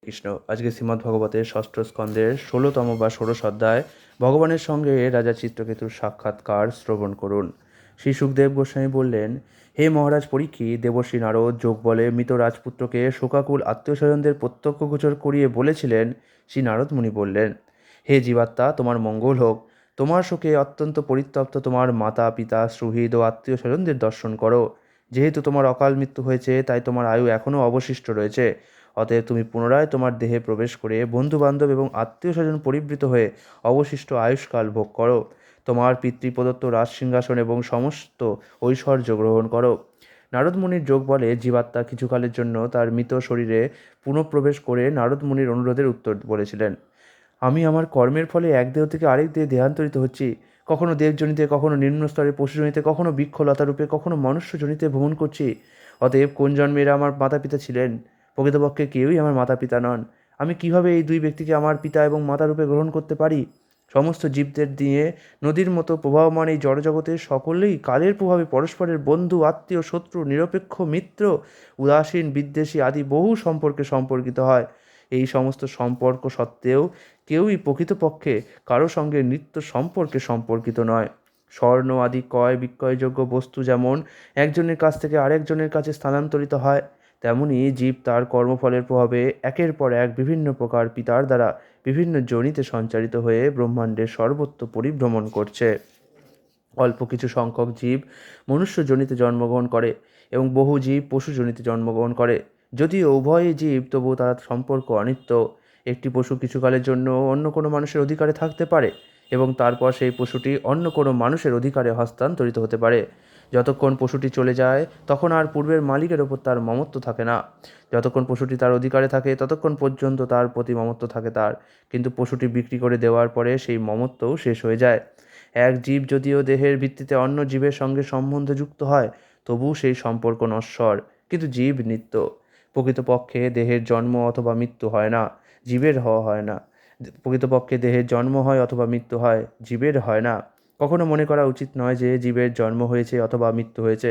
কৃষ্ণ। আজকে শ্রীমদ্ ভগবতের ষষ্ঠ স্কন্ধের ১৬তম বা ষোড়শ অধ্যায় ভগবানের সঙ্গে রাজা চিত্রকেতুর সাক্ষাৎকার শ্রবণ করুন। শ্রী সুখদেব গোস্বামী বললেন, হে মহারাজ পরীক্ষিত, দেবর্ষি নারদ যোগ বলে মৃত রাজপুত্রকে শোকাকুল আত্মীয় স্বজনদের প্রত্যক্ষগোচর করিয়ে বলেছিলেন। শ্রী নারদ মুনি বললেন, হে জীবাত্মা, তোমার মঙ্গল হোক। তোমার শোকে অত্যন্ত পরিতপ্ত তোমার মাতা পিতা সুহৃদ ও আত্মীয় স্বজনদের দর্শন করো। যেহেতু তোমার অকাল মৃত্যু হয়েছে, তাই তোমার আয়ু এখনও অবশিষ্ট রয়েছে। অতএব তুমি পুনরায় তোমার দেহে প্রবেশ করে বন্ধুবান্ধব এবং আত্মীয় স্বজন পরিবৃত হয়ে অবশিষ্ট আয়ুষ্কাল ভোগ করো। তোমার পিতৃপ্রদত্ত রাজসিংহাসন এবং সমস্ত ঐশ্বর্য গ্রহণ করো। নারদ মুনির যোগ বলে জীবাত্মা কিছুকালের জন্য তার মৃত শরীরে পুনঃপ্রবেশ করে নারদ মুনির অনুরোধের উত্তর বলেছিলেন। আমি আমার কর্মের ফলে এক দেহ থেকে আরেক দেহে দেহান্তরিত হচ্ছি। কখনো দেবজনিতে, কখনো নিম্নস্তরে পশুজনিতে, কখনো বৃক্ষলতারূপে, কখনো মনুষ্যজনিতে ভ্রমণ করছি। অতএব কোন জন্মে এরা আমার মাতা পিতা ছিলেন? প্রকৃতপক্ষে কেউই আমার মাতা পিতা নন। আমি কিভাবে এই দুই ব্যক্তিকে আমার পিতা এবং মাতারূপে গ্রহণ করতে পারি? সমস্ত জীবদের দিয়ে নদীর মতো প্রবাহমান এই জড়জগতের সকলেই কালের প্রভাবে পরস্পরের বন্ধু, আত্মীয়, শত্রু, নিরপেক্ষ, মিত্র, উদাসীন, বিদ্বেষী আদি বহু সম্পর্কে সম্পর্কিত হয়। এই সমস্ত সম্পর্ক সত্ত্বেও কেউই প্রকৃতপক্ষে কারো সঙ্গে নিত্য সম্পর্কে সম্পর্কিত নয়। স্বর্ণ আদি ক্রয় বিক্রয়যোগ্য বস্তু যেমন একজনের কাছ থেকে আরেকজনের কাছে স্থানান্তরিত হয়, তেমনি জীব তার কর্মফলের প্রভাবে একের পর এক বিভিন্ন প্রকার পিতার দ্বারা বিভিন্ন যোনিতে সঞ্চারিত হয়ে ব্রহ্মাণ্ডের সর্বত্র পরিভ্রমণ করছে। অল্প কিছু সংখ্যক জীব মনুষ্য যোনিতে জন্মগ্রহণ করে এবং বহু জীব পশু যোনিতে জন্মগ্রহণ করে। যদিও উভয়ই জীব, তবুও তারা সম্পর্ক অনিত্য। একটি পশু কিছুকালের জন্য অন্য কোনো মানুষের অধিকারে থাকতে পারে এবং তারপর সেই পশুটি অন্য কোনো মানুষের অধিকারে হস্তান্তরিত হতে পারে। যতক্ষণ পশুটি চলে যায়, তখন আর পূর্বের মালিকের ওপর তার মমত্ব থাকে না। যতক্ষণ পশুটি তার অধিকারে থাকে, ততক্ষণ পর্যন্ত তার প্রতি মমত্ব থাকে তার। কিন্তু পশুটি বিক্রি করে দেওয়ার পরে সেই মমত্বও শেষ হয়ে যায়। এক জীব যদিও দেহের ভিত্তিতে অন্য জীবের সঙ্গে সম্বন্ধে যুক্ত হয়, তবুও সেই সম্পর্ক নশ্বর, কিন্তু জীব নিত্য। প্রকৃতপক্ষে দেহের জন্ম অথবা মৃত্যু হয় না, জীবের হওয়া হয় না। প্রকৃতপক্ষে দেহের জন্ম হয় অথবা মৃত্যু হয়, জীবের হয় না। কখনো মনে করা উচিত নয় যে জীবের জন্ম হয়েছে অথবা মৃত্যু হয়েছে।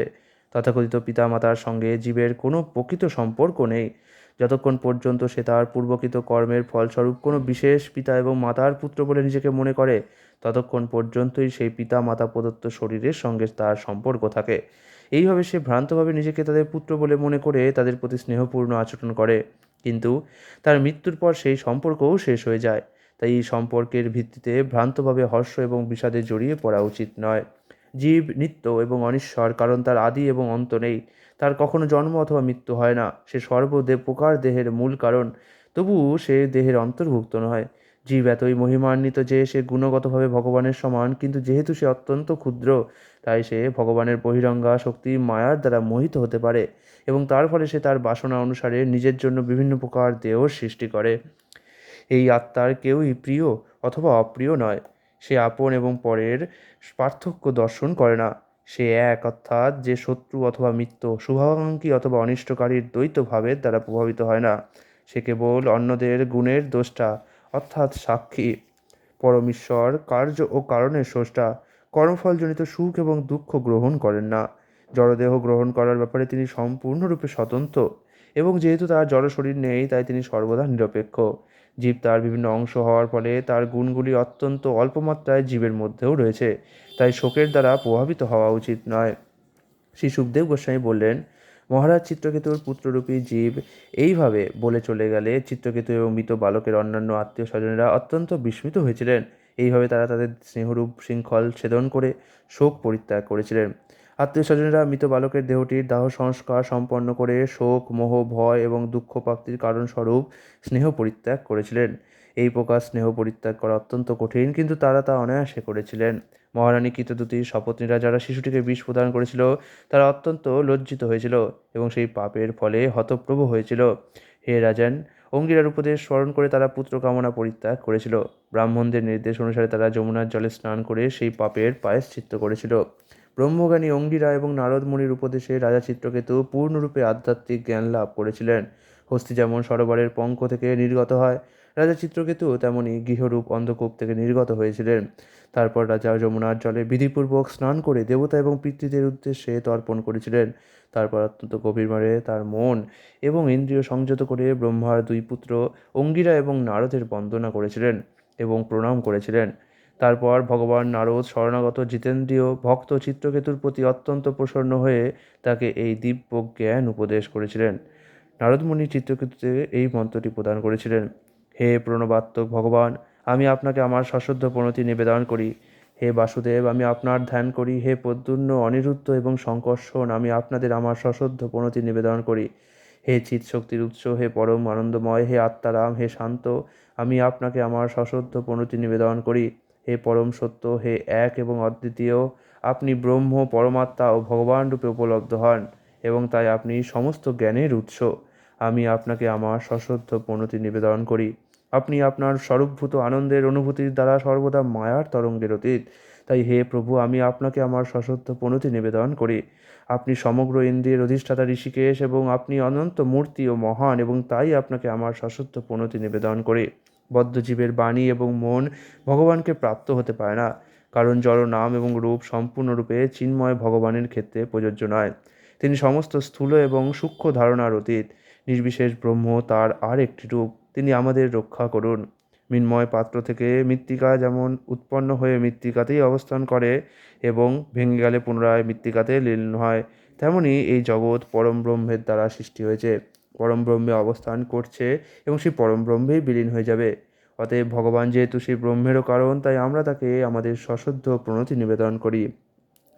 তথাকথিত পিতামাতার সঙ্গে জীবের কোনো প্রকৃত সম্পর্ক নেই। যতক্ষণ পর্যন্ত সে তার পূর্বকৃত কর্মের ফলস্বরূপ কোনো বিশেষ পিতা এবং মাতার পুত্র বলে নিজেকে মনে করে, ততক্ষণ পর্যন্তই সেই পিতা মাতা প্রদত্ত শরীরের সঙ্গে তার সম্পর্ক থাকে। এইভাবে সে ভ্রান্তভাবে নিজেকে তাদের পুত্র বলে মনে করে তাদের প্রতি স্নেহপূর্ণ আচরণ করে। কিন্তু তার মৃত্যুর পর সেই সম্পর্কও শেষ হয়ে যায়। তাই এই সম্পর্কের ভিত্তিতে ভ্রান্তভাবে হর্ষ এবং বিষাদে জড়িয়ে পড়া উচিত নয়। জীব নিত্য এবং অনিশ্বর, কারণ তার আদি এবং অন্ত নেই। তার কখনো জন্ম অথবা মৃত্যু হয় না। সে সর্বপ্রকার দেহের মূল কারণ, তবুও সে দেহের অন্তর্ভুক্ত নয়। জীব এতই মহিমান্বিত যে সে গুণগতভাবে ভগবানের সমান, কিন্তু যেহেতু সে অত্যন্ত ক্ষুদ্র, তাই সে ভগবানের বহিরঙ্গা শক্তি মায়ার দ্বারা মোহিত হতে পারে এবং তার ফলে সে তার বাসনা অনুসারে নিজের জন্য বিভিন্ন প্রকার দেহ সৃষ্টি করে। এই আত্মার কেউই প্রিয় অথবা অপ্রিয় নয়। সে আপন এবং পরের পার্থক্য দর্শন করে না। সে এক, অর্থাৎ যে শত্রু অথবা মিত্র, শুভাকাঙ্ক্ষী অথবা অনিষ্টকারীর দ্বৈত ভাবের দ্বারা প্রভাবিত হয় না। সে কেবল অন্যদের গুণের দ্রষ্টা, অর্থাৎ সাক্ষী। পরমেশ্বর কার্য ও কারণের স্রষ্টা। কর্মফলজনিত সুখ এবং দুঃখ গ্রহণ করেন না। জড়দেহ গ্রহণ করার ব্যাপারে তিনি সম্পূর্ণরূপে স্বতন্ত্র এবং যেহেতু তার জড় শরীর নেই, তাই তিনি সর্বদা নিরপেক্ষ। জীব তার বিভিন্ন অংশ হওয়ার ফলে তার গুণগুলি অত্যন্ত অল্প মাত্রায় জীবের মধ্যেও রয়েছে, তাই শোকের দ্বারা প্রভাবিত হওয়া উচিত নয়। শ্রী সুখদেব গোস্বামী বললেন, মহারাজ চিত্রকেতুর পুত্ররূপী জীব এইভাবে বলে চলে গেলে চিত্রকেতু এবং মৃত বালকের অন্যান্য আত্মীয় স্বজনেরা অত্যন্ত বিস্মিত হয়েছিলেন। এইভাবে তারা তাদের স্নেহরূপ শৃঙ্খল ছেদন করে শোক পরিত্যাগ করেছিলেন। আত্মীয় স্বজনেরা মৃত বালকের দেহটির দাহ সংস্কার সম্পন্ন করে শোক, মোহ, ভয় এবং দুঃখ প্রাপ্তির কারণস্বরূপ স্নেহ পরিত্যাগ করেছিলেন। এই প্রকার স্নেহ পরিত্যাগ করা অত্যন্ত কঠিন, কিন্তু তারা তা অনায়াসে করেছিলেন। মহারানী কৃতদূতীর শপথনীরা যারা শিশুটিকে বিষ প্রদান করেছিল, তারা অত্যন্ত লজ্জিত হয়েছিল এবং সেই পাপের ফলে হতপ্রভ হয়েছিল। হে রাজন, অঙ্গিরার উপদেশ স্মরণ করে তারা পুত্র কামনা পরিত্যাগ করেছিল। ব্রাহ্মণদের নির্দেশ অনুসারে তারা যমুনার জলে স্নান করে সেই পাপের প্রায়শ্চিত্ত করেছিল। ব্রহ্মজ্ঞানী অঙ্গিরা এবং নারদ মুনির উপদেশে রাজা চিত্রকেতু পূর্ণরূপে আধ্যাত্মিক জ্ঞান লাভ করেছিলেন। হস্তি যেমন সরোবরের পঙ্ক থেকে নির্গত হয়, রাজা চিত্রকেতু তেমনি গৃহরূপ অন্ধকূপ থেকে নির্গত হয়েছিলেন। তারপর রাজা যমুনার জলে বিধিপূর্বক স্নান করে দেবতা এবং পিতৃদের উদ্দেশ্যে তর্পণ করেছিলেন। তারপর অত্যন্ত গভীরভাবে তার মন এবং ইন্দ্রিয় সংযত করে ব্রহ্মার দুই পুত্র অঙ্গিরা এবং নারদের বন্দনা করেছিলেন এবং প্রণাম করেছিলেন। তারপর ভগবান নারদ শরণাগত জিতেন্দ্রীয় ভক্ত চিত্রকেতুর প্রতি অত্যন্ত প্রসন্ন হয়ে তাকে এই দিব্য জ্ঞান উপদেশ করেছিলেন। নারদমুনি চিত্রকেতুতে এই মন্ত্রটি প্রদান করেছিলেন: হে প্রণবাত্মক ভগবান, আমি আপনাকে আমার সশ্রদ্ধ প্রণতি নিবেদন করি। হে বাসুদেব, আমি আপনার ধ্যান করি। হে প্রদ্যুম্ন, অনিরুদ্ধ এবং শঙ্কর্ষণ, আমি আপনাদের আমার সশ্রদ্ধ প্রণতি নিবেদন করি। হে চিৎ শক্তির উৎস, হে পরম আনন্দময়, হে আত্মারাম, হে শান্ত, আমি আপনাকে আমার সশ্রদ্ধ প্রণতি নিবেদন করি। হে পরম সত্য, হে এক এবং অদ্বিতীয়, আপনি ব্রহ্ম, পরমাত্মা ও ভগবান রূপে উপলব্ধ হন এবং তাই আপনি সমস্ত জ্ঞানের উৎস। আমি আপনাকে আমার সশ্রদ্ধ প্রণতি নিবেদন করি। আপনি আপনার স্বরূপভূত আনন্দের অনুভূতির দ্বারা সর্বদা মায়ার তরঙ্গের অতীত। তাই হে প্রভু, আমি আপনাকে আমার সশ্রদ্ধ প্রণতি নিবেদন করি। আপনি সমগ্র ইন্দ্রিয়ের অধিষ্ঠাতা ঋষিকেশ এবং আপনি অনন্ত মূর্তি ও মহান এবং তাই আপনাকে আমার সশ্রদ্ধ প্রণতি নিবেদন করি। বদ্ধজীবের বাণী এবং মন ভগবানকে প্রাপ্ত হতে পারে না, কারণ জড় নাম এবং রূপ সম্পূর্ণরূপে চিন্ময় ভগবানের ক্ষেত্রে প্রযোজ্য নয়। তিনি সমস্ত স্থূল এবং সূক্ষ্ম ধারণার অতীত। নির্বিশেষ ব্রহ্ম তার আর একটি রূপ। তিনি আমাদের রক্ষা করুন। মৃন্ময় পাত্র থেকে মৃত্তিকা যেমন উৎপন্ন হয়ে মৃত্তিকাতেই অবস্থান করে এবং ভেঙে গেলে পুনরায় মৃত্তিকাতে লীন হয়, তেমনি এই জগৎ পরম ব্রহ্মের দ্বারা সৃষ্টি হয়েছে, পরম ব্রহ্মে অবস্থান করছে এবং সেই পরম ব্রহ্মেই বিলীন হয়ে যাবে। অতএব ভগবান যেহেতু সেই ব্রহ্মেরও কারণ, তাই আমরা তাকে আমাদের সশ্রদ্ধ প্রণতি নিবেদন করি।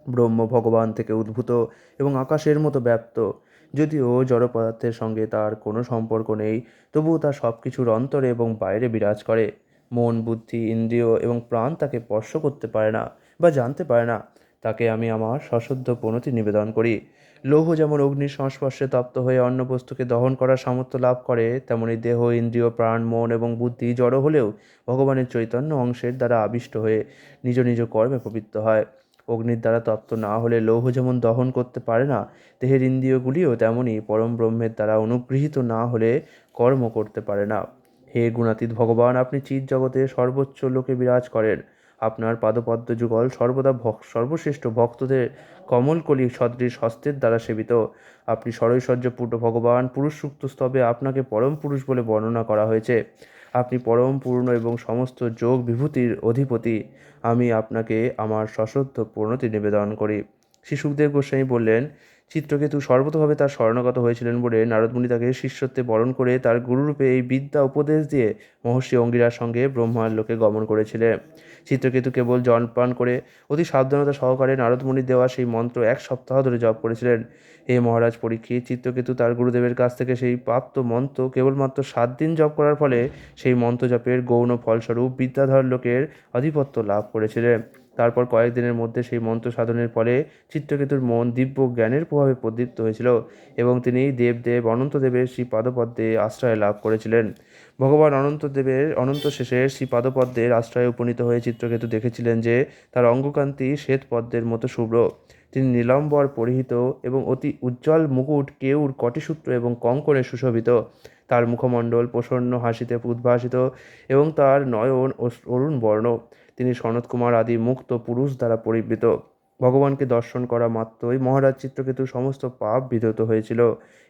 ব্রহ্ম ভগবান থেকে উদ্ভূত এবং আকাশের মতো ব্যাপ্ত। যদিও জড় পদার্থের সঙ্গে তার কোনো সম্পর্ক নেই, তবুও তা সব কিছুর অন্তরে এবং বাইরে বিরাজ করে। মন, বুদ্ধি, ইন্দ্রিয় এবং প্রাণ তাকে স্পর্শ করতে পারে না বা জানতে পারে না। তাকে আমি আমার সশ্রদ্ধ প্রণতি নিবেদন করি। লৌহ যেমন অগ্নির সংস্পর্শে তপ্ত হয়ে অন্য বস্তুকে দহন করার সামর্থ্য লাভ করে, তেমনি দেহ, ইন্দ্রিয়, প্রাণ, মন এবং বুদ্ধি জড় হলেও ভগবানের চৈতন্য অংশের দ্বারা আবিষ্ট হয়ে নিজ নিজ কর্মে প্রবৃত্ত হয়। অগ্নির দ্বারা তপ্ত না হলে লৌহ যেমন দহন করতে পারে না, দেহের ইন্দ্রিয়গুলিও তেমনি পরম ব্রহ্মের দ্বারা অনুগৃহীত না হলে কর্ম করতে পারে না। হে গুণাতীত ভগবান, আপনি চিৎ জগতে সর্বোচ্চ লোকে বিরাজ করেন। আপনার পাদপদ্ম যুগল সর্বদা সর্বশ্রেষ্ঠ ভক্তদের কমলকলি সদৃশ হস্তের দ্বারা সেবিত। আপনি সরৈশ্বর্যপূর্ণ ভগবান। পুরুষ সূক্ত স্তবে আপনাকে পরম পুরুষ বলে বর্ণনা করা হয়েছে। আপনি পরম পূর্ণ এবং সমস্ত যোগ বিভূতির অধিপতি। আমি আপনাকে আমার সশ্রদ্ধ প্রণতি নিবেদন করি। শ্রী শুকদেব গোস্বামী বললেন, চিত্রকেতু সর্বতোভাবে তার শরণাগত হয়েছিলেন বলে নারদমুনি তাকে শিষ্যত্বে বরণ করে তার গুরুরূপে এই বিদ্যা উপদেশ দিয়ে মহর্ষি অঙ্গিরার সঙ্গে ব্রহ্মার লোকে গমন করেছিলেন। চিত্রকেতু কেবল জলপান করে অতি সাবধানতা সহকারে নারদমুনির দেওয়া সেই মন্ত্র 1 সপ্তাহ ধরে জপ করেছিলেন। হে মহারাজ পরীক্ষিত, চিত্রকেতু তার গুরুদেবের কাছ থেকে সেই প্রাপ্ত মন্ত্র কেবলমাত্র 7 দিন জপ করার ফলে সেই মন্ত্র জপের গৌণ ফলস্বরূপ বিদ্যাধর লোকের আধিপত্য লাভ করেছিলেন। তারপর কয়েকদিনের মধ্যে সেই মন্ত্র সাধনের ফলে চিত্রকেতুর মন দিব্য জ্ঞানের প্রভাবে প্রদীপ্ত হয়েছিল এবং তিনি দেবদেব অনন্তদেবের শ্রী পাদপদ্মে আশ্রয় লাভ করেছিলেন। ভগবান অনন্তদেবের অনন্ত শেষের শ্রী পাদপদ্মের আশ্রয়ে উপনীত হয়ে চিত্রকেতু দেখেছিলেন যে তার অঙ্গকান্তি শ্বেত পদ্মের মতো শুভ্র। তিনি নীলাম্বর পরিহিত এবং অতি উজ্জ্বল মুকুট, কেউর, কটিসূত্র এবং কঙ্কণে সুশোভিত। তার মুখমণ্ডল প্রসন্ন হাসিতে উদ্ভাসিত এবং তার নয়ন অরুণ বর্ণ। তিনি সনৎকুমার আদি মুক্ত পুরুষ দ্বারা পরিবৃত। ভগবানকে দর্শন করা মাত্রই মহারাজ চিত্রকেতুর সমস্ত পাপ বিধৌত হয়েছিল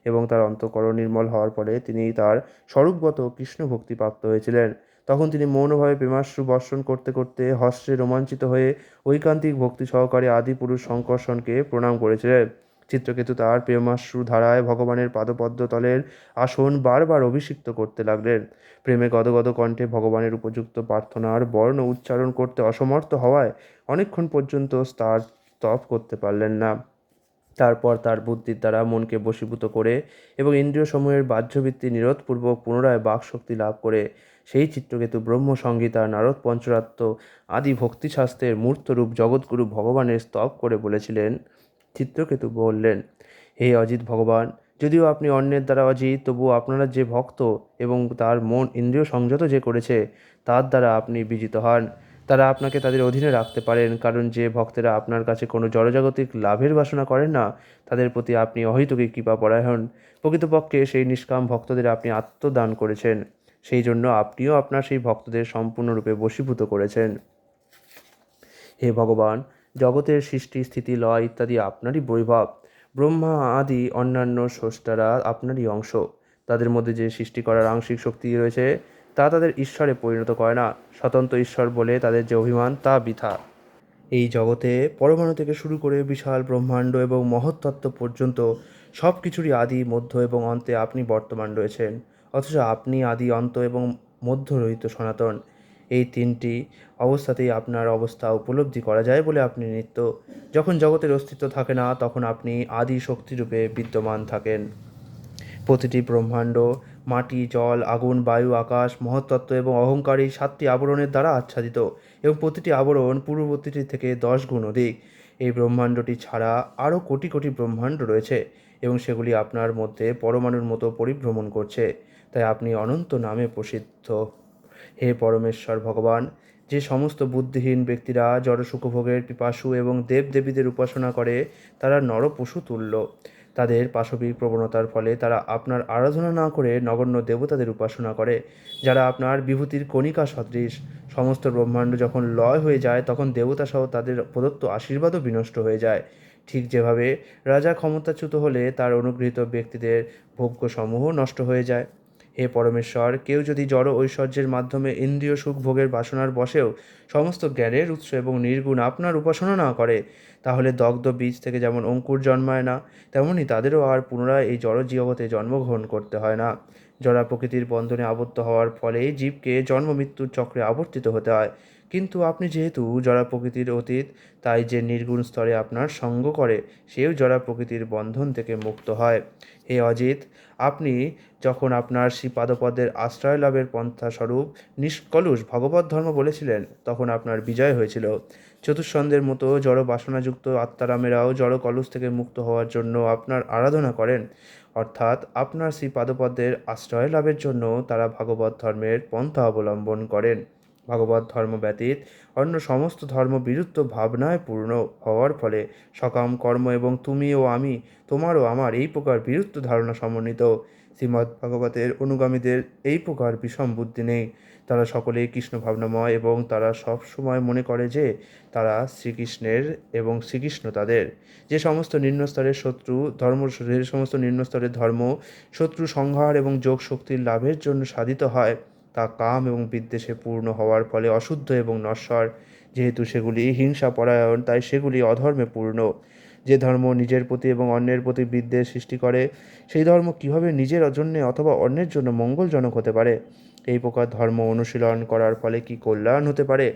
এবং তার অন্তঃকরণ নির্মল হওয়ার ফলে তিনি তার স্বরূপগত কৃষ্ণ ভক্তি প্রাপ্ত হয়েছিলেন। তখন তিনি মৌনভাবে প্রেমাশ্রু বর্ষণ করতে করতে হর্ষে রোমাঞ্চিত হয়ে ঐকান্তিক ভক্তি সহকারে আদিপুরুষ শঙ্কর্ষণকে প্রণাম করেছিলেন। চিত্রকেতু তার প্রেমাশ্রু ধারায় ভগবানের পাদপদ্ম তলের আসন বারবার অভিষিক্ত করতে লাগলেন। প্রেমে গদগদ কণ্ঠে ভগবানের উপযুক্ত প্রার্থনার বর্ণ উচ্চারণ করতে অসমর্থ হওয়ায় অনেকক্ষণ পর্যন্ত তার তপ করতে পারলেন না। তারপর তার বুদ্ধির দ্বারা মনকে বশীভূত করে এবং ইন্দ্রিয়সমূহের বাহ্যবৃত্তি নিরোধপূর্বক পুনরায় বাকশক্তি লাভ করে সেই চিত্রকেতু ব্রহ্মসংহিতা, নারদ পঞ্চরাত্র আদি ভক্তিশাস্ত্রের মূর্তরূপ জগৎগুরু ভগবানের স্তব করে বলেছিলেন। চিত্রকেতু বললেন, হে অজিত ভগবান, যদিও আপনি অন্যের দ্বারা অজিত, তবুও আপনারা যে ভক্ত এবং তার মন ইন্দ্রিয় সংযত যে করেছে তার দ্বারা আপনি বিজিত হন। তারা আপনাকে তাদের অধীনে রাখতে পারেন, কারণ যে ভক্তেরা আপনার কাছে কোনো জড়জাগতিক লাভের বাসনা করেন না তাদের প্রতি আপনি অহেতুকী কৃপাপরায়ণ। প্রকৃতপক্ষে সেই নিষ্কাম ভক্তদের আপনি আত্মদান করেছেন। সেই জন্য আপনিও আপনার সেই ভক্তদের সম্পূর্ণরূপে বশীভূত করেছেন। হে ভগবান, জগতের সৃষ্টি, স্থিতি, লয় ইত্যাদি আপনারই বৈভব। ব্রহ্মা আদি অন্যান্য স্রষ্টারা আপনারই অংশ। তাদের মধ্যে যে সৃষ্টি করার আংশিক শক্তি রয়েছে তা তাদের ঈশ্বরে পরিণত করে না। স্বতন্ত্র ঈশ্বর বলে তাদের যে অভিমান তা বৃথা। এই জগতে পরমাণু থেকে শুরু করে বিশাল ব্রহ্মাণ্ড এবং মহত্তত্ত্ব পর্যন্ত সব কিছুরই আদি, মধ্য এবং অন্তে আপনি বর্তমান রয়েছেন। অথচ আপনি আদি, অন্ত এবং মধ্যরহিত সনাতন। এই তিনটি অবস্থাতেই আপনার অবস্থা উপলব্ধি করা যায় বলে আপনি নিত্য। যখন জগতের অস্তিত্ব থাকে না তখন আপনি আদি শক্তিরূপে বিদ্যমান থাকেন। প্রতিটি ব্রহ্মাণ্ড মাটি, জল, আগুন, বায়ু, আকাশ, মহত্তত্ত্ব এবং অহংকার এই 7টি আবরণের দ্বারা আচ্ছাদিত এবং প্রতিটি আবরণ পূর্ববর্তীটির থেকে 10 গুণ অধিক। এই ব্রহ্মাণ্ডটি ছাড়া আরও কোটি কোটি ব্রহ্মাণ্ড রয়েছে এবং সেগুলি আপনার মধ্যে পরমাণুর মতো পরিভ্রমণ করছে। তাই আপনি অনন্ত নামে প্রসিদ্ধ। হে পরমেশ্বর ভগবান, যে সমস্ত বুদ্ধিহীন ব্যক্তিরা জড়সুখভোগের পিপাসু এবং দেবদেবীদের উপাসনা করে তারা নরপশু তুল্য। তাদের পাশবিক প্রবণতার ফলে তারা আপনার আরাধনা না করে নগণ্য দেবতাদের উপাসনা করে, যারা আপনার বিভূতির কণিকা সদৃশ। সমস্ত ব্রহ্মাণ্ড যখন লয় হয়ে যায় তখন দেবতাসহ তাদের প্রদত্ত আশীর্বাদও বিনষ্ট হয়ে যায়। ঠিক যেভাবে রাজা ক্ষমতাচ্যুত হলে তার অনুগৃহীত ব্যক্তিদের ভোগ্যসমূহ নষ্ট হয়ে যায়। হে পরমেশ্বর, কেউ যদি জড় ঐশ্বর্যের মাধ্যমে ইন্দ্রিয় সুখ ভোগের বাসনার বশেও সমস্ত জ্ঞানের উৎস এবং নির্গুণ আপনার উপাসনা না করে, তাহলে দগ্ধ বীজ থেকে যেমন অঙ্কুর জন্মায় না, তেমনি তাদেরও আর পুনরায় এই জড় জগতে জন্মগ্রহণ করতে হয় না। জড়া প্রকৃতির বন্ধনে আবদ্ধ হওয়ার ফলে জীবকে জন্ম মৃত্যুর চক্রে আবর্তিত হতে হয়। কিন্তু আপনি যেহেতু জড়া প্রকৃতির অতীত, তাই যে নির্গুণ স্তরে আপনার সঙ্গ করে সেও জড়া প্রকৃতির বন্ধন থেকে মুক্ত হয়। হে অজিত, আপনি যখন আপনার শ্রীপাদপদ্মের আশ্রয় লাভের পন্থাস্বরূপ নিষ্কলুষ ভগবত ধর্ম বলেছিলেন তখন আপনার বিজয় হয়েছিল। চতুষ্ছন্দের মতো জড় বাসনাযুক্ত আত্মারামেরাও জড় কলুষ থেকে মুক্ত হওয়ার জন্য আপনার আরাধনা করেন, অর্থাৎ আপনার শ্রীপাদপদ্মের আশ্রয় লাভের জন্য তারা ভাগবত ধর্মের পন্থা অবলম্বন করেন। ভাগবত ধর্ম ব্যতীত অন্য সমস্ত ধর্ম বিরুদ্ধ ভাবনায় পূর্ণ হওয়ার ফলে সকাম কর্ম এবং তুমি ও আমি, তোমার ও আমার এই প্রকার বিরুদ্ধ ধারণা সমন্বিত। শ্রীমদ্ ভাগবতের অনুগামীদের এই প্রকার বিষম বুদ্ধি নেই। তারা সকলেই কৃষ্ণ ভাবনাময় এবং তারা সব সময় মনে করে যে তারা শ্রীকৃষ্ণের এবং শ্রীকৃষ্ণ তাদের। যে সমস্ত নিম্নস্তরের ধর্ম শত্রু সংহার এবং যোগ শক্তির লাভের জন্য সাধিত হয় তা কাম এবং বিদ্বেষে পূর্ণ হওয়ার ফলে অশুদ্ধ এবং নশ্বর। যেহেতু সেগুলি হিংসাপরায়ণ তাই সেগুলি অধর্মে পূর্ণ। যে ধর্ম নিজের প্রতি এবং অন্যের প্রতি বিদ্বেষ সৃষ্টি করে সেই ধর্ম কীভাবে নিজের জন্যে অথবা অন্যের জন্য মঙ্গলজনক হতে পারে? এই প্রকার ধর্ম অনুশীলন করার ফলে কি কল্যাণ হতে পারে?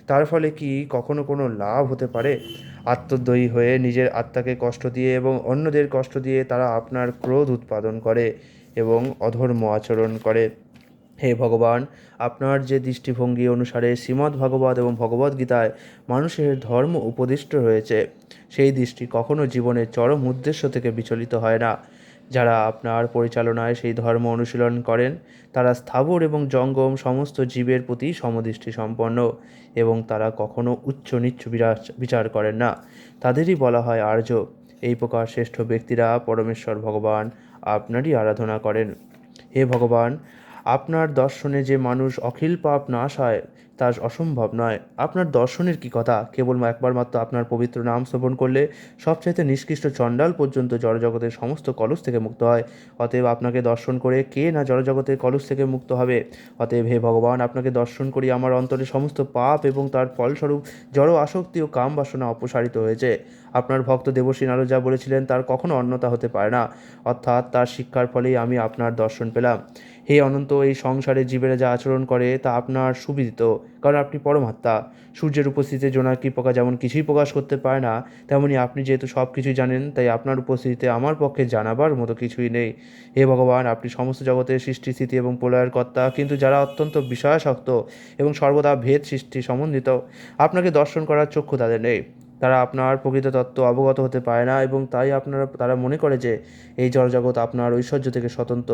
তার ফলে কি কখনো কোনো লাভ হতে পারে? আত্মদ্বয়ী হয়ে নিজের আত্মাকে কষ্ট দিয়ে এবং অন্যদের কষ্ট দিয়ে তারা আপনার ক্রোধ উৎপাদন করে এবং অধর্ম আচরণ করে। হে ভগবান, আপনার যে দৃষ্টিভঙ্গি অনুসারে শ্রীমদ্ ভাগবত এবং ভগবদ্গীতায় মানুষের ধর্ম উপদিষ্ট রয়েছে, সেই দৃষ্টি কখনো জীবনের চরম উদ্দেশ্য থেকে বিচলিত হয় না। যারা আপনার পরিচালনায় সেই ধর্ম অনুশীলন করেন তারা স্থাবর এবং জঙ্গম সমস্ত জীবের প্রতি সমদৃষ্টি সম্পন্ন এবং তারা কখনো উচ্চ নীচ বিচার করেন না। তাদেরই বলা হয় আর্য। এই প্রকার শ্রেষ্ঠ ব্যক্তিরা পরমেশ্বর ভগবান আপনারই আরাধনা করেন। হে ভগবান, আপনার দর্শনে যে মানুষ অখিল পাপ নাশ হয় তা অসম্ভব নয়। আপনার দর্শনের কি কথা? কেবল একবার মাত্র আপনার পবিত্র নাম শ্রবণ করলে সবচাইতে নিষ্কৃষ্ট চণ্ডাল পর্যন্ত জড়জগতের সমস্ত কলুষ থেকে মুক্ত হয়। অতএব আপনাকে দর্শন করে কে না জড়জগতের কলুষ থেকে মুক্ত হবে? অতএব হে ভগবান, আপনাকে দর্শন করি আমার অন্তরে সমস্ত পাপ এবং তার ফলস্বরূপ জড় আসক্তি ও কাম বাসনা অপসারিত হয়েছে। আপনার ভক্ত দেবশ্রী নারদ যা বলেছিলেন তার কখনো অন্যতা হতে পারে না, অর্থাৎ তার শিক্ষার ফলেই আমি আপনার দর্শন পেলাম। হে অনন্ত, এই সংসারে জীবেরা যা আচরণ করে তা আপনার সুবিদিত, কারণ আপনি পরমাত্মা। সূর্যের উপস্থিতিতে জোনাকি পোকা যেমন কিছুই প্রকাশ করতে পারে না, তেমনি আপনি যেহেতু সব কিছুই জানেন তাই আপনার উপস্থিতিতে আমার পক্ষে জানাবার মতো কিছুই নেই। হে ভগবান, আপনি সমস্ত জগতের সৃষ্টি, স্থিতি এবং প্রলয়ের কর্তা, কিন্তু যারা অত্যন্ত বিষয়াসক্ত এবং সর্বদা ভেদ সৃষ্টি সম্বন্ধিত, আপনাকে দর্শন করার চক্ষু তাদের নেই। তারা আপনার প্রকৃত তত্ত্ব অবগত হতে পারে না এবং তাই তারা মনে করে যে এই জড়জগৎ আপনার ঐশ্বর্য থেকে স্বতন্ত্র।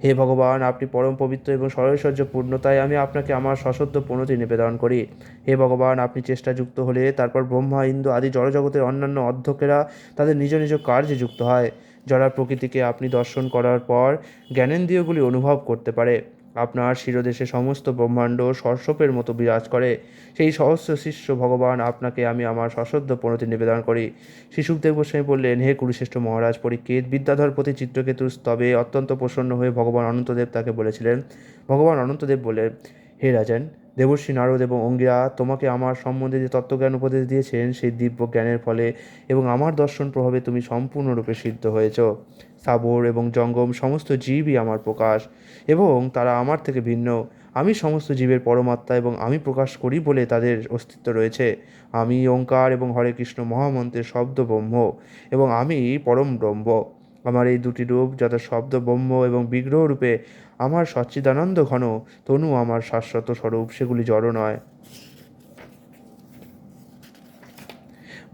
হে ভগবান, আপনি পরম পবিত্র এবং সরৈশ্বর্যপূর্ণ, তাই আমি আপনাকে আমার সশ্রদ্ধ প্রণতি নিবেদন করি। হে ভগবান, আপনি চেষ্টাযুক্ত হলে তারপর ব্রহ্মা, ইন্দ্র আদি জড়জগতের অন্যান্য অধ্যক্ষেরা তাদের নিজ নিজ কার্যে যুক্ত হয়। জড়ার প্রকৃতিকে আপনি দর্শন করার পর জ্ঞানেন্দ্রিয়গুলি অনুভব করতে পারে। আপনার শিরদেশে সমস্ত ব্রহ্মাণ্ড সর্ষপের মতো বিরাজ করে। সেই সহস্র শিষ্য ভগবান আপনাকে আমি আমার সশ্রদ্ধ প্রণতি নিবেদন করি। শ্রী শুকদেব গোস্বামী বললেন, হে কুরুশ্রেষ্ঠ মহারাজ পরীক্ষিত, বিদ্যাধরপতি চিত্রকেতুর স্তবে অত্যন্ত প্রসন্ন হয়ে ভগবান অনন্তদেব তাকে বলেছিলেন। ভগবান অনন্তদেব বলে, হে রাজন, দেবর্ষি নারদ এবং অঙ্গিরা তোমাকে আমার সম্বন্ধে যে তত্ত্বজ্ঞান উপদেশ দিয়েছেন সেই দিব্য জ্ঞানের ফলে এবং আমার দর্শন প্রভাবে তুমি সম্পূর্ণরূপে সিদ্ধ হয়েছ। স্থাবর এবং জঙ্গম সমস্ত জীবই আমার প্রকাশ এবং তারা আমার থেকে ভিন্ন। আমি সমস্ত জীবের পরমাত্মা এবং আমি প্রকাশ করি বলে তাদের অস্তিত্ব রয়েছে। আমি ওঙ্কার এবং হরে কৃষ্ণ মহামন্ত্রের শব্দ ব্রহ্ম এবং আমি পরম ব্রহ্ম। আমার এই দুটি রূপ যত শব্দ ব্রহ্ম এবং বিগ্রহ রূপে আমার সচ্চিদানন্দ ঘন তনু আমার শাশ্বত স্বরূপ, সেগুলি জড় নয়।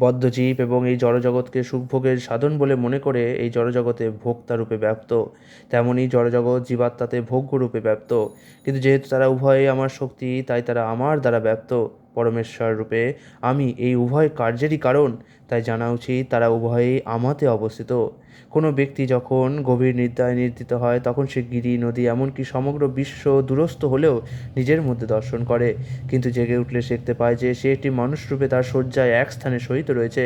বদ্ধজীব এবং এই জড়জগৎকে সুখভোগের সাধন বলে মনে করে এই জড়জগতে ভোক্তারূপে ব্যপ্ত, তেমনি জড়জগৎ জীবাত্মাতে ভোগ্যরূপে ব্যপ্ত। কিন্তু যেহেতু তারা উভয়ই আমার শক্তি, তাই তারা আমার দ্বারা ব্যপ্ত। পরমেশ্বর রূপে আমি এই উভয় কার্যেরই কারণ, তাই জানা উচিত তারা উভয়েই আমাতে অবস্থিত। কোনো ব্যক্তি যখন গভীর নিদ্রায় নিদ্রিত হয় তখন সে গিরি, নদী, এমনকি সমগ্র বিশ্ব দূরস্থ হলেও নিজের মধ্যে দর্শন করে। কিন্তু জেগে উঠলে সে দেখতে পায় যে সে একটি মানুষরূপে তার শয্যায় এক স্থানে শয়িত রয়েছে।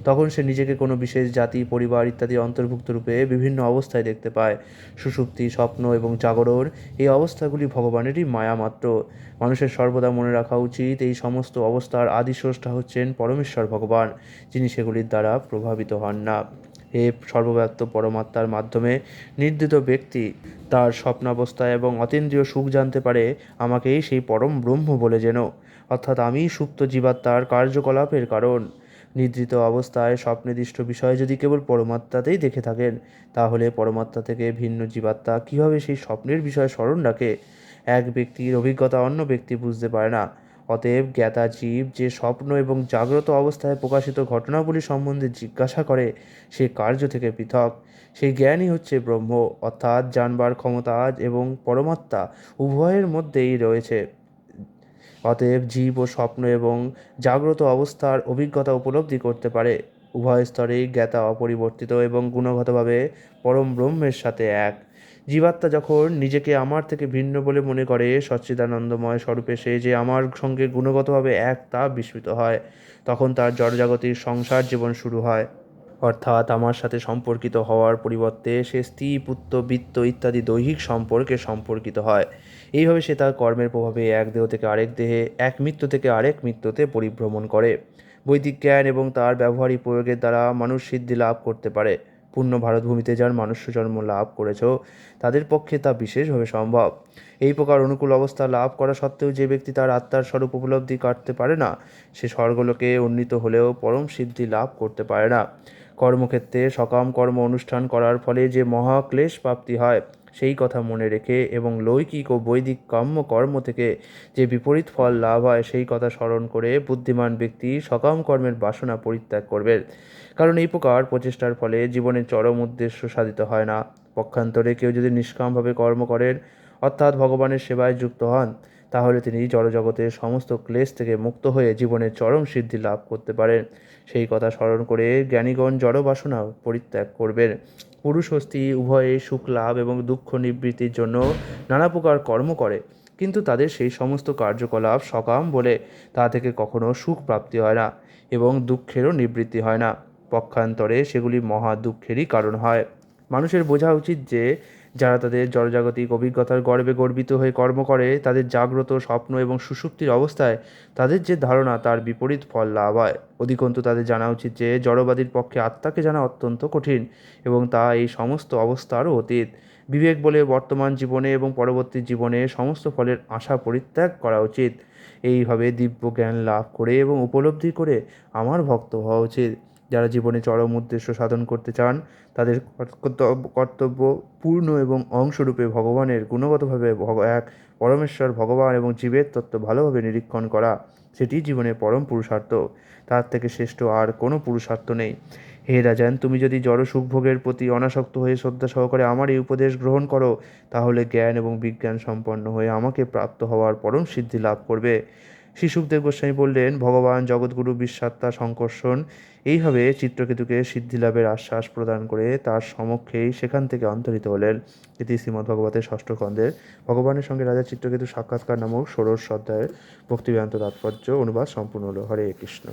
তখন সে নিজেকে কোনো বিশেষ জাতি, পরিবার ইত্যাদি অন্তর্ভুক্ত রূপে বিভিন্ন অবস্থায় দেখতে পায়। সুষুপ্তি, স্বপ্ন এবং জাগরণ এই অবস্থাগুলি ভগবানেরই মায়া মাত্র। মানুষের সর্বদা মনে রাখা উচিত এই সমস্ত অবস্থার আদিস্রষ্টা হচ্ছেন পরমেশ্বর ভগবান, যিনি সেগুলির দ্বারা প্রভাবিত হন না। এ সর্বব্যাপ্ত পরমাত্মার মাধ্যমে নির্দিত ব্যক্তি তার স্বপ্নাবস্থায় এবং অতীন্দ্রিয় সুখ জানতে পারে আমাকেই সেই পরম ব্রহ্ম বলে যেন, অর্থাৎ আমি সুপ্ত জীবাত্মার কার্যকলাপের কারণ। নিদ্রিত অবস্থায় স্বপ্নিদিষ্ট বিষয় যদি কেবল পরমাত্মাতেই দেখে থাকেন, তাহলে পরমাত্মা থেকে ভিন্ন জীবাত্মা কীভাবে সেই স্বপ্নের বিষয়ে স্মরণ রাখে? এক ব্যক্তির অভিজ্ঞতা অন্য ব্যক্তি বুঝতে পারে না। অতএব জ্ঞাতা জীব যে স্বপ্ন এবং জাগ্রত অবস্থায় প্রকাশিত ঘটনাবলী সম্বন্ধে জিজ্ঞাসা করে সে কার্য থেকে পৃথক। সেই জ্ঞানই হচ্ছে ব্রহ্ম, অর্থাৎ জানবার ক্ষমতা এবং পরমাত্মা উভয়ের মধ্যেই রয়েছে। অতএব জীব ও স্বপ্ন এবং জাগ্রত অবস্থার অভিজ্ঞতা উপলব্ধি করতে পারে। উভয় স্তরেই জ্ঞাতা অপরিবর্তিত এবং গুণগতভাবে পরম ব্রহ্মের সাথে এক। জীবাত্মা যখন নিজেকে আমার থেকে ভিন্ন বলে মনে করে সচ্চিদানন্দময় স্বরূপে সে যে আমার সঙ্গে গুণগতভাবে এক তা বিস্মৃত হয়, তখন তার জড়জাগতিক সংসার জীবন শুরু হয়। অর্থাৎ আমার সাথে সম্পর্কিত হওয়ার পরিবর্তে সে স্ত্রী, পুত্র, বৃত্ত ইত্যাদি দৈহিক সম্পর্কে সম্পর্কিত হয়। এইভাবে সে তার কর্মের প্রভাবে এক দেহ থেকে আরেক দেহে, এক মৃত্যু থেকে আরেক মৃত্যুতে পরিভ্রমণ করে। বৈদিক জ্ঞান এবং তার ব্যবহারিক প্রয়োগের দ্বারা মানুষ সিদ্ধি লাভ করতে পারে। পূর্ণ ভারতভূমিতে যার মনুষ্য জন্ম লাভ করেছ তাদের পক্ষে তা বিশেষভাবে সম্ভব। এই প্রকার অনুকূল অবস্থা লাভ করা সত্ত্বেও যে ব্যক্তি তার আত্মার স্বরূপ উপলব্ধি করতে পারে না, সে স্বর্গলোকে উন্নীত হলেও পরম সিদ্ধি লাভ করতে পারে না। কর্মক্ষেত্রে সকাম কর্ম অনুষ্ঠান করার ফলে যে মহাক্লেশ প্রাপ্তি হয় সেই কথা মনে রেখে এবং লৌকিক ও বৈদিক কাম্য কর্ম থেকে যে বিপরীত ফল লাভ হয় সেই কথা স্মরণ করে বুদ্ধিমান ব্যক্তি সকাম কর্মের বাসনা পরিত্যাগ করবেন। কারণ এই প্রকার প্রচেষ্টার ফলে জীবনের চরম উদ্দেশ্য সাধিত হয় না। পক্ষান্তরে কেউ যদি নিষ্কামভাবে কর্ম করেন, অর্থাৎ ভগবানের সেবায় যুক্ত হন, তাহলে তিনি জড়জগতের সমস্ত ক্লেশ থেকে মুক্ত হয়ে জীবনের চরম সিদ্ধি লাভ করতে পারেন। সেই কথা স্মরণ করে জ্ঞানীগণ জড় বাসনা পরিত্যাগ করবেন। পুরুষ ও স্ত্রী উভয়ে সুখ লাভ এবং দুঃখ নিবৃত্তির জন্য নানা প্রকার কর্ম করে, কিন্তু তাদের সেই সমস্ত কার্যকলাপ সকাম বলে তা থেকে কখনো সুখ প্রাপ্তি হয় না এবং দুঃখেরও নিবৃত্তি হয় না। পক্ষান্তরে সেগুলি মহা দুঃখেরই কারণ হয়। মানুষের বোঝা উচিত যে যারা তাদের জড়জাগতিক অভিজ্ঞতার গর্বে গর্বিত হয়ে কর্ম করে, তাদের জাগ্রত, স্বপ্ন এবং সুষুপ্তির অবস্থায় তাদের যে ধারণা তার বিপরীত ফল লাভ হয়। অধিকন্তু তাদের জানা উচিত যে জড়বাদীর পক্ষে আত্মাকে জানা অত্যন্ত কঠিন এবং তা এই সমস্ত অবস্থারও অতীত। বিবেক বলে বর্তমান জীবনে এবং পরবর্তী জীবনে সমস্ত ফলের আশা পরিত্যাগ করা উচিত। এইভাবে দিব্য জ্ঞান লাভ করে এবং উপলব্ধি করে আমার ভক্ত হওয়া উচিত। যারা জীবনে চরম উদ্দেশ্য সাধন করতে চান, তাদের কর্তব্য পূর্ণ এবং অংশরূপে ভগবানের গুণগতভাবে এক পরমেশ্বর ভগবান এবং জীবের তত্ত্ব ভালোভাবে নিরীক্ষণ করা। সেটি জীবনের পরম পুরুষার্থ। তার থেকে শ্রেষ্ঠ আর কোনো পুরুষার্থ নেই। হে রাজান, তুমি যদি জড় সুখভোগের প্রতি অনাসক্ত হয়ে শ্রদ্ধা সহকারে আমার এই উপদেশ গ্রহণ করো, তাহলে জ্ঞান এবং বিজ্ঞান সম্পন্ন হয়ে আমাকে প্রাপ্ত হওয়ার পরম সিদ্ধি লাভ করবে। শ্রী শুকদেব গোস্বামী বললেন, ভগবান জগৎগুরু বিশ্বাত্মা সংকর্ষণ এইভাবে চিত্রকেতুকে সিদ্ধিলাভের আশ্বাস প্রদান করে তার সমক্ষেই সেখান থেকে অন্তর্হিত হলেন। এটি শ্রীমদ্ভগবতের ষষ্ঠ স্কন্ধের ভগবানের সঙ্গে রাজা চিত্রকেতুর সাক্ষাৎকার নামক ষোড়শ অধ্যায়ের ভক্তিবেদান্ত তাৎপর্য অনুবাদ সম্পূর্ণ হল। হরে কৃষ্ণ।